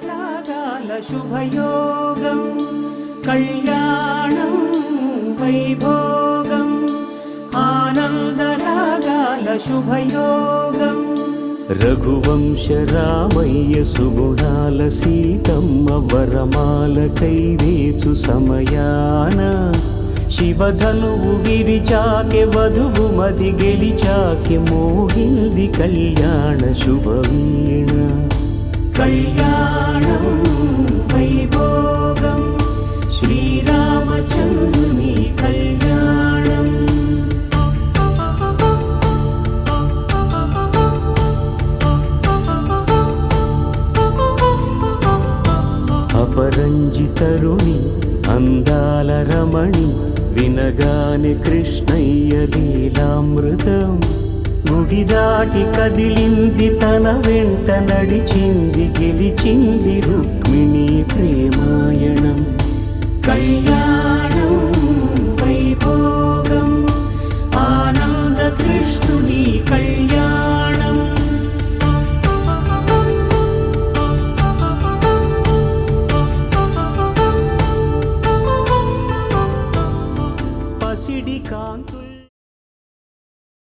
ఆనందరాగాల శుభయోగం కళ్యాణం వైభోగం ఆనందరాగాల శుభయోగం రఘువంశ రామయ్య సుగుణాల సీతమ్మ వరమాల కైవేచు సమయాన శివధనువు విరిచాకె వధువు మది గెలిచాకె మోగింది కళ్యాణ శుభవీణ కళ్యాణం వైభోగం శ్రీరామచంద్రుని కళ్యాణం అపరంజి తరుణి అందాల రమణి వినగానే కృష్ణయ్య లీలామృతం గుడి దాటి కదిలింది తన వెంట నడిచింది గెలిచింది రుక్మిణి ప్రేమాయణం కళ్యాణ